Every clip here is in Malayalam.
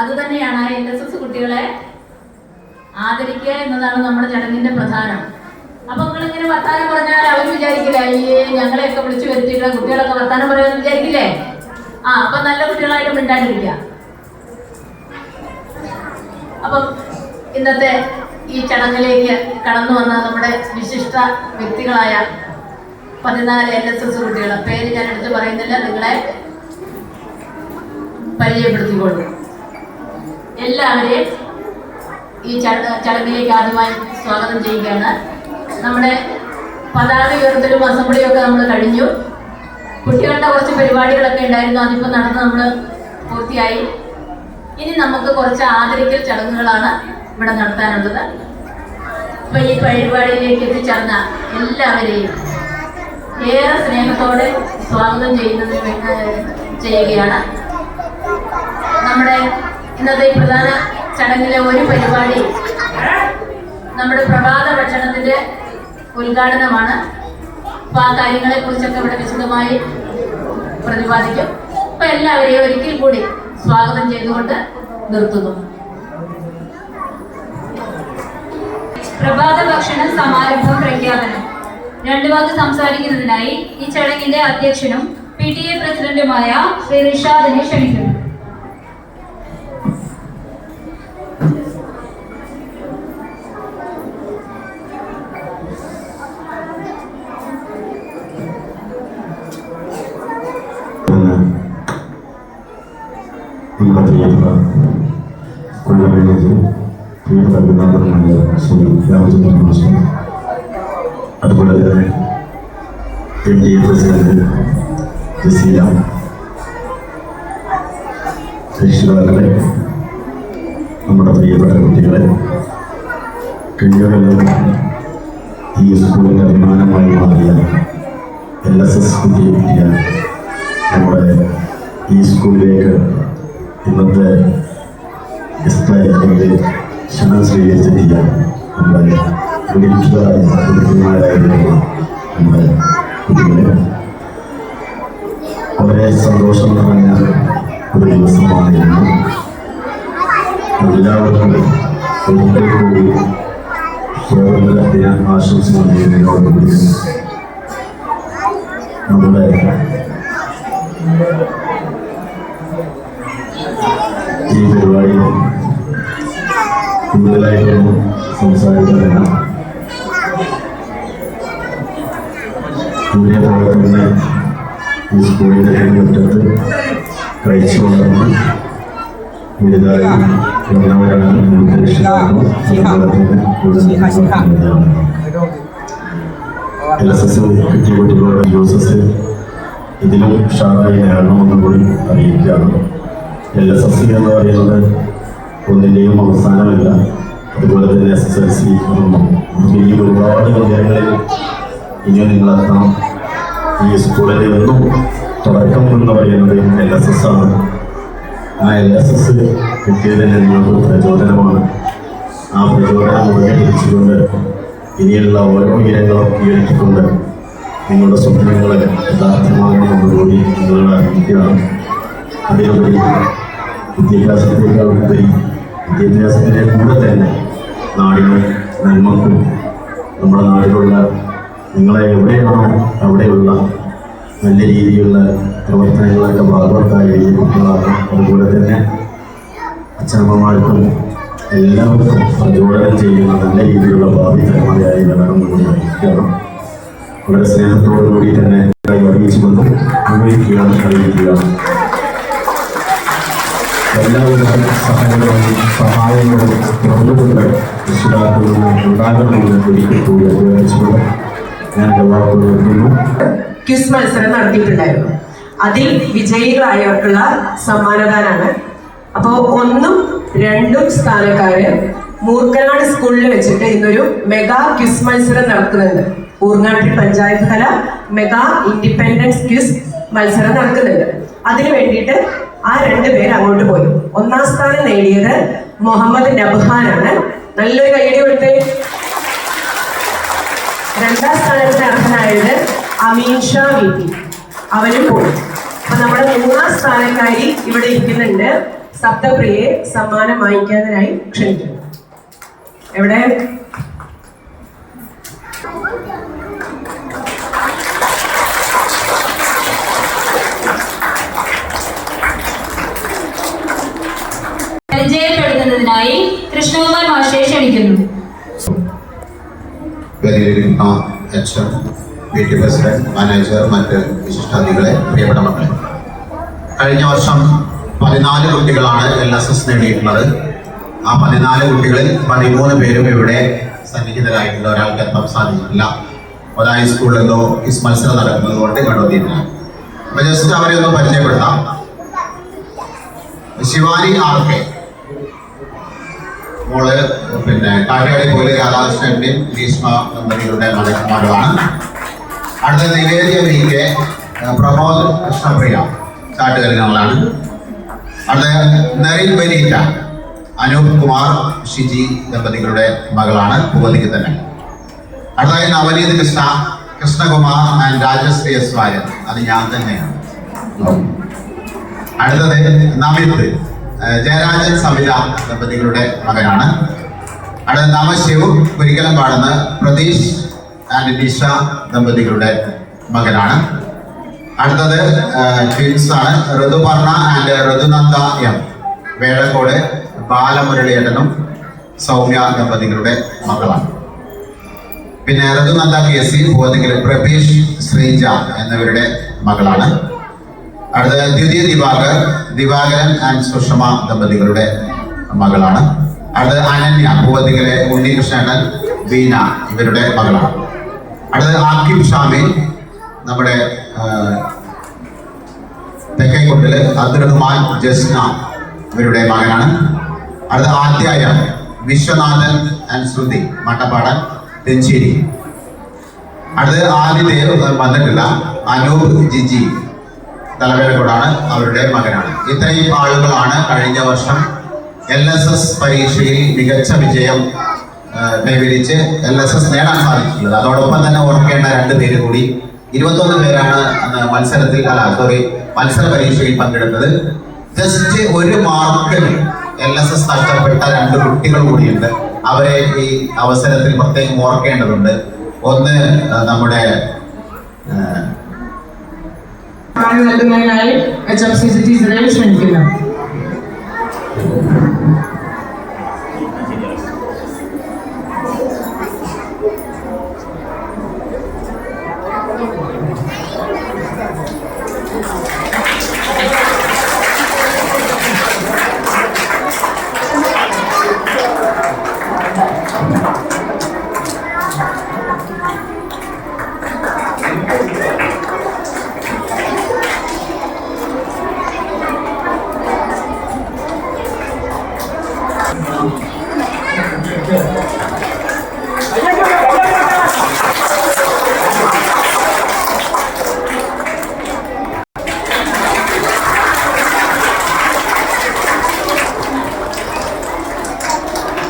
അതുതന്നെയാണ് LSS കുട്ടികളെ ആദരിക്കുക എന്നതാണ് നമ്മുടെ ചടങ്ങിന്റെ പ്രധാനം. അപ്പൊ നിങ്ങളിങ്ങനെ വർത്താനം പറഞ്ഞാൽ അവർ വിചാരിക്കില്ല, അയ്യേ ഞങ്ങളെയൊക്കെ വിളിച്ചു വരുത്തിയിട്ടുള്ള കുട്ടികളൊക്കെ വർത്താനം പറയുമെന്ന് വിചാരിക്കില്ലേ? അപ്പൊ നല്ല കുട്ടികളായിട്ട് മിണ്ടാണ്ടിരിക്കുക. അപ്പം ഇന്നത്തെ ഈ ചടങ്ങിലേക്ക് കടന്നു വന്ന നമ്മുടെ വിശിഷ്ട വ്യക്തികളായ 14 LSS കുട്ടികൾ, പേര് ഞാൻ എടുത്ത് പറയുന്നില്ല, നിങ്ങളെ പരിചയപ്പെടുത്തിക്കൊള്ളു. എല്ലാവരെയും ഈ ചടങ്ങിലേക്ക് ആദ്യമായി സ്വാഗതം ചെയ്യുകയാണ്. നമ്മുടെ പതാക ഉയർത്തലും അസംബ്ലിയും ഒക്കെ നമ്മൾ കഴിഞ്ഞു. കുട്ടികളുടെ കുറച്ച് പരിപാടികളൊക്കെ ഉണ്ടായിരുന്നു, അതിപ്പോൾ നടന്ന് നമ്മൾ പൂർത്തിയായി. ഇനി നമുക്ക് കുറച്ച് ആദരിക്കൽ ചടങ്ങുകളാണ് ഇവിടെ നടത്താനുള്ളത്. അപ്പൊ ഈ പരിപാടിയിലേക്ക് എത്തിച്ചേർന്ന എല്ലാവരെയും ഏറെ സ്നേഹത്തോടെ സ്വാഗതം ചെയ്യുകയാണ്. നമ്മുടെ ഇന്നത്തെ പ്രധാന ചടങ്ങിലെ ഒരു പരിപാടി നമ്മുടെ പ്രഭാത ഭക്ഷണത്തിന്റെ ഉദ്ഘാടനമാണ്. അപ്പൊ ആ കാര്യങ്ങളെ കുറിച്ചൊക്കെ ഇവിടെ വിശദമായി പ്രതിപാദിക്കും. അപ്പൊ എല്ലാവരെയും ഒരിക്കൽ കൂടി സ്വാഗതം ചെയ്തുകൊണ്ട് നിർത്തുന്നു. പ്രഭാത ഭക്ഷണ സമാരംഭം പ്രഖ്യാപനം. 2 വാക്ക് സംസാരിക്കുന്നതിനായി ഈ ചടങ്ങിന്റെ അധ്യക്ഷനും PTA പ്രസിഡന്റുമായ ശ്രീ റിഷാദിനെ ക്ഷണിക്കുന്നു. നമ്മുടെ പ്രിയപ്പെട്ട സ്കൂളിലെ പ്രിയപ്പെട്ട അഭിനന്ദനമായ ശ്രീ രാമചന്ദ്രൻ മാസ്റ്റർ, അതുപോലെ തന്നെ PTA പ്രസിഡന്റ് ജസീല, രക്ഷിതാക്കളെ, നമ്മുടെ പ്രിയപ്പെട്ട കുട്ടികളെ, കഴിഞ്ഞ ഈ സ്കൂളിൻ്റെ അഭിമാനമായി മാറിയ LSS കുട്ടിയെ നമ്മുടെ ഈ സ്കൂളിലേക്ക് ഇന്നത്തെ ക്ഷണം സ്വീകരിച്ചെത്തിയ നമ്മുടെ മിടുക്കന്മാരായിരുന്ന നമ്മുടെ കുട്ടികളെ, വളരെ സന്തോഷം നിറഞ്ഞ ഒരു ദിവസമായിരുന്നു. എല്ലാവർക്കും ഒരിക്കൽ കൂടി സ്വാതന്ത്ര്യദിന ആശംസകൾ നേരുന്നതോടുകൂടി നമ്മുടെ ഈ പരിപാടി കൂടുതലായിട്ടൊന്നും സംസാരിക്കുന്നില്ല. ഇതേപോലെ തന്നെ ഈ സ്കൂളിൻ്റെ മുറ്റത്ത് കഴിച്ചു വളർന്ന് വലുതായി വന്നവരാണ് രക്ഷിതാക്കളും LSS കിട്ടിയ കുട്ടികളുടെ യൂസസ് ഇതിലും ഉഷാറായി നേടണമെന്നും കൂടി അറിയിക്കുകയാണ്. LSS എന്ന് പറയുന്നത് ഒന്നിൻ്റെയും അവസാനമല്ല. അതുപോലെ തന്നെ SSLC ഇനിയും ഒരുപാട് വിദ്യാലയങ്ങളിൽ ഇനിയും നിങ്ങളെത്തണം. ഈ സ്കൂളിൻ്റെ ഒന്നും തുടക്കം എന്ന് പറയുന്നത് LSS ആണ്. ആ LSS കിട്ടിയത് തന്നെ നിങ്ങൾക്ക് പ്രചോദനമാണ്. ആ പ്രചോദനം മുറുകെ പിടിച്ചുകൊണ്ട് ഇനിയുള്ള ഓരോ ഇനങ്ങളും ഉയർത്തിക്കൊണ്ട് നിങ്ങളുടെ സ്വപ്നങ്ങളെ യഥാർത്ഥമാകണമെന്നുകൂടി നിങ്ങളോട് അറിയിക്കുകയാണ്. അതിലുപരി വിദ്യാഭ്യാസത്തിനേക്കാൾ ഉപരി വിദ്യാഭ്യാസത്തിൻ്റെ കൂടെ തന്നെ നാടിന് നന്മക്കും നമ്മുടെ നാടിലുള്ള നിങ്ങളെ എവിടെയാണോ അവിടെയുള്ള നല്ല രീതിയിലുള്ള പ്രവർത്തനങ്ങളൊക്കെ ഭാഗവത്തായ കുട്ടികളാണ്. അതുപോലെ തന്നെ അച്ഛനമ്മമാർക്കും എല്ലാവർക്കും പ്രചോദനം ചെയ്യുന്ന നല്ല രീതിയിലുള്ള ഭാവി തലമുറയായി വരണമെന്ന് അറിയിക്കണം. വളരെ സ്നേഹത്തോടു കൂടി തന്നെ അറിയിച്ചുകൊണ്ട് അറിയിക്കുകയാണ്. എല്ലാവരും സഹായങ്ങളും പ്രമുഖങ്ങൾ രക്ഷിതാക്കളിൽ ഉണ്ടാകണമെന്ന് ഒരിക്കൽ കൂടി അഭ്യർത്ഥിച്ചുകൊണ്ട് ഞാൻ എൻ്റെ വാക്കുകൾ നിർത്തുന്നു. ക്വിസ് മത്സരം നടത്തിയിട്ടുണ്ടായിരുന്നു. അതിൽ വിജയികളായവർക്കുള്ള സമ്മാനദാനാണ്. അപ്പോൾ 1ഉം 2ഉം സ്ഥാനക്കാര് മൂർക്കനാട് സ്കൂളിൽ വെച്ചിട്ട് ഇന്നൊരു മെഗാ ക്വിസ് മത്സരം നടക്കുന്നുണ്ട്. ഊർങ്ങാട്ടിൽ പഞ്ചായത്ത് തല മെഗാ ഇൻഡിപെൻഡൻസ് ക്വിസ് മത്സരം നടക്കുന്നുണ്ട്. അതിനു വേണ്ടിയിട്ട് ആ 2 പേര് അങ്ങോട്ട് പോയി. 1ാം സ്ഥാനം നേടിയത് മുഹമ്മദ് നബ്ഹാനാണ്. നല്ലൊരു കൈയടി കൊടുത്ത്. 2ാം സ്ഥാനത്തിന് അർഹനായത് അമീൻ ഷാ VP, അവനും പോയി. അപ്പൊ നമ്മുടെ 3ാം സ്ഥാനക്കാരി ഇവിടെ ഇരിക്കുന്നുണ്ട്, സപ്തപ്രിയയെ സമ്മാനം വാങ്ങിക്കാനായി ക്ഷണിക്കുന്നു. എവിടെ? പരിചയപ്പെടുത്തുന്നതിനായി കൃഷ്ണകുമാർ മാഷെ ക്ഷണിക്കുന്നു. പ്രസിഡന്റ്, മാനേജർ, മറ്റ് വിശിഷ്ടാതിഥികളെ, പ്രിയപ്പെട്ട മക്കളെ, കഴിഞ്ഞ വർഷം 14 കുട്ടികളാണ് LSS നേടിയിട്ടുള്ളത്. ആ 14 കുട്ടികളിൽ 13 പേരും ഇവിടെ സന്നിഹിതരായിട്ടുള്ള ഒരാൾക്ക് എത്താൻ സാധിച്ചിട്ടില്ല. ഒരായി സ്കൂളിൽ എന്തോ മത്സരം നടക്കുന്നത് കൊണ്ട് കണ്ടെത്തിയിട്ടില്ല. അപ്പൊ ജസ്റ്റ് അവരെ ഒന്ന് പരിചയപ്പെടുത്താം. ശിവാനി RK മോള് കാട്ടിയാടി പോലെ രാധാകൃഷ്ണന്റെയും ഗ്രീഷ്മ ദമ്പതികളുടെ മകളാണ്. അടുത്ത നിവേദ്യ VK, പ്രമോദ് കൃഷ്ണപ്രിയ ചാട്ടുകളികളാണ്. അടുത്ത നരിൻ ബനീറ്റ, അനൂപ് കുമാർ ഷിജി ദമ്പതികളുടെ മകളാണ്, ഭൂപതിക്ക് തന്നെ. അടുത്തതായി നവനീത് കൃഷ്ണകുമാർ ആൻഡ് രാജശ്രീ S വാര്യർ, അത് ഞാൻ തന്നെയാണ്. അടുത്തത് നമിത് ജയരാജൻ സവിത ദമ്പതികളുടെ മകനാണ്. അടുത്ത നമശിവ് ഒരിക്കലും പാടുന്ന പ്രതീഷ് ആൻഡ് നിഷ ദമ്പതികളുടെ മകനാണ്. അടുത്തത് ട്വിൻസ് ആണ്, ഋതുപർണ ആൻഡ് ഋതുനന്ദ M വേടക്കോട് ബാലമുരളിയേട്ടനും സൗമ്യ ദമ്പതികളുടെ മകളാണ്. പിന്നെ ഋതുനന്ദ KC ഭൂപതിക്കൽ പ്രഭീഷ് ശ്രീജ എന്നിവരുടെ മകളാണ്. അടുത്ത ദ്വിതീയ ദിവാകരൻ ആൻഡ് സുഷമ ദമ്പതികളുടെ മകളാണ്. അടുത്ത അനന്യ ഭൂപതിക്കലെ ഉണ്ണികൃഷ്ണൻ വീന ഇവരുടെ മകളാണ്. അടുത്ത ആക്കിബ് ഷാമി നമ്മുടെ തെക്കേക്കൊട്ടില് അബ്ദുറഹ്മാൻ ജസ്ന ഇവരുടെ മകനാണ്. അടുത്ത ആദ്യായ വിശ്വനാഥൻ ആൻഡ് ശ്രുതി മട്ടപ്പാടൻ തെഞ്ചേരി. അടുത്ത ആദിദേവ് വന്നിട്ടില്ല, അനൂപ് ജിജി തലവേലക്കോടാണ് അവരുടെ മകനാണ്. ഇത്രയും ആളുകളാണ് കഴിഞ്ഞ വർഷം LSS പരീക്ഷയിൽ മികച്ച വിജയം കൈവരിച്ച് LSS നേടാൻ സാധിച്ചിട്ടുള്ളത്. അതോടൊപ്പം തന്നെ ഓർക്കേണ്ട 2 പേര് കൂടി, 21 പേരാണ് മത്സര പരീക്ഷയിൽ പങ്കെടുത്തത്. ജസ്റ്റ് 1 മാർക്കിൽ LSS നഷ്ടപ്പെട്ട 2 കുട്ടികൾ കൂടിയുണ്ട്. അവരെ ഈ അവസരത്തിൽ പ്രത്യേകം ഓർക്കേണ്ടതുണ്ട്. ഒന്ന് നമ്മുടെ നൽകുന്നതിനായി HFCC ടീച്ചറെ ക്ഷണിക്കുന്നു.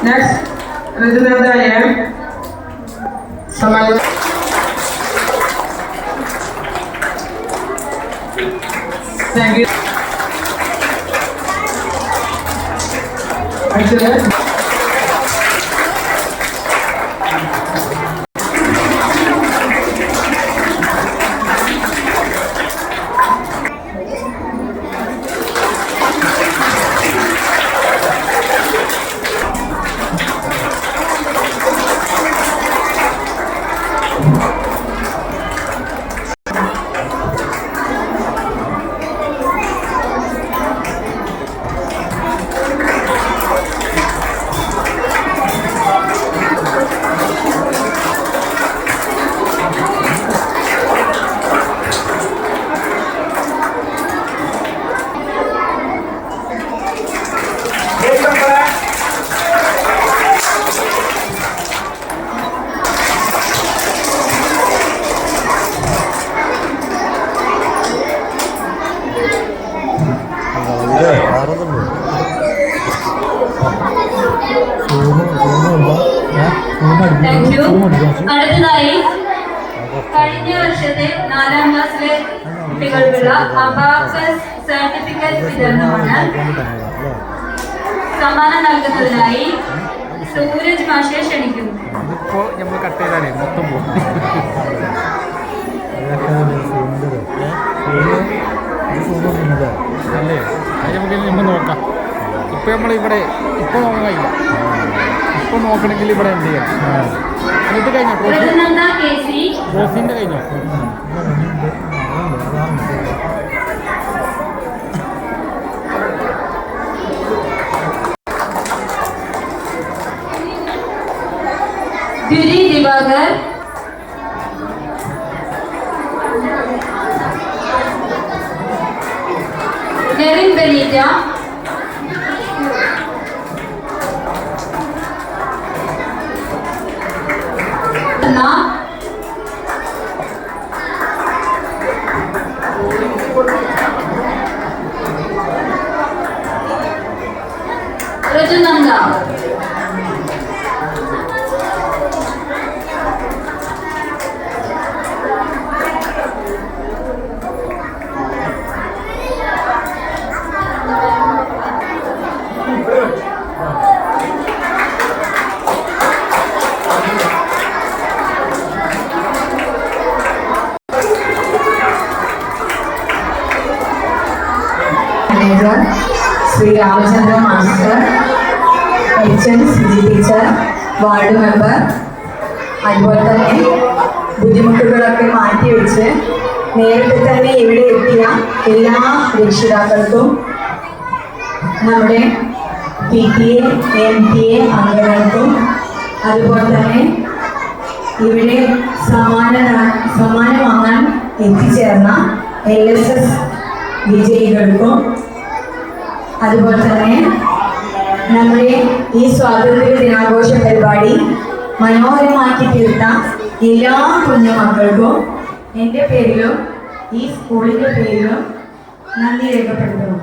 Next, Ridunanda M. Samaya. Thank you. Excellent. അടുത്തതായി കഴിഞ്ഞ വർഷത്തെ 4ാം ക്ലാസ്സിലെ കുട്ടികൾക്കുള്ള അബാക്കസ് സർട്ടിഫിക്കറ്റ് വിതരണമാണ്. സമ്മാനം നൽകുന്നതിനായി സൂരജ് മാഷെ ക്ഷണിക്കുന്നു. ഇതിപ്പോൾ നമ്മൾ കട്ട് ചെയ്താലേ മൊത്തം പോകും. അല്ലേ അത് നമുക്ക് നമ്മൾ നോക്കാം. ഇപ്പം നമ്മളിവിടെ ഇപ്പോൾ നോക്കാൻ കഴിയില്ല. ഇപ്പോൾ നോക്കണമെങ്കിൽ ഇവിടെ എന്ത് ചെയ്യാം? ഇത് കഴിഞ്ഞോ? രഘുനന്ദ KC, ട്രോഫിൻ്റെ കഴിഞ്ഞോ? ദ്വിരി Diwakar, Nerin Beneeta, Rajunanda, manager Shri Ramachandra master, HM Siji teacher, ward member, അതുപോലെ തന്നെ ബുദ്ധിമുട്ടുകളൊക്കെ മാറ്റിവെച്ച് നേരത്തെ തന്നെ ഇവിടെ എത്തിയ എല്ലാ രക്ഷിതാക്കൾക്കും നമ്മുടെ PTA MTA അംഗങ്ങൾക്കും അതുപോലെ തന്നെ ഇവിടെ സമ്മാനം വാങ്ങാൻ എത്തിച്ചേർന്ന LSS വിജയികൾക്കും അതുപോലെ തന്നെ നമ്മുടെ ഈ സ്വാതന്ത്ര്യ ദിനാഘോഷ പരിപാടി മനോഹരമാക്കി തീർത്ത എല്ലാ കുഞ്ഞുമക്കൾക്കും എൻ്റെ പേരിലും ഈ സ്കൂളിൻ്റെ പേരിലും നന്ദി രേഖപ്പെടുത്തുന്നു.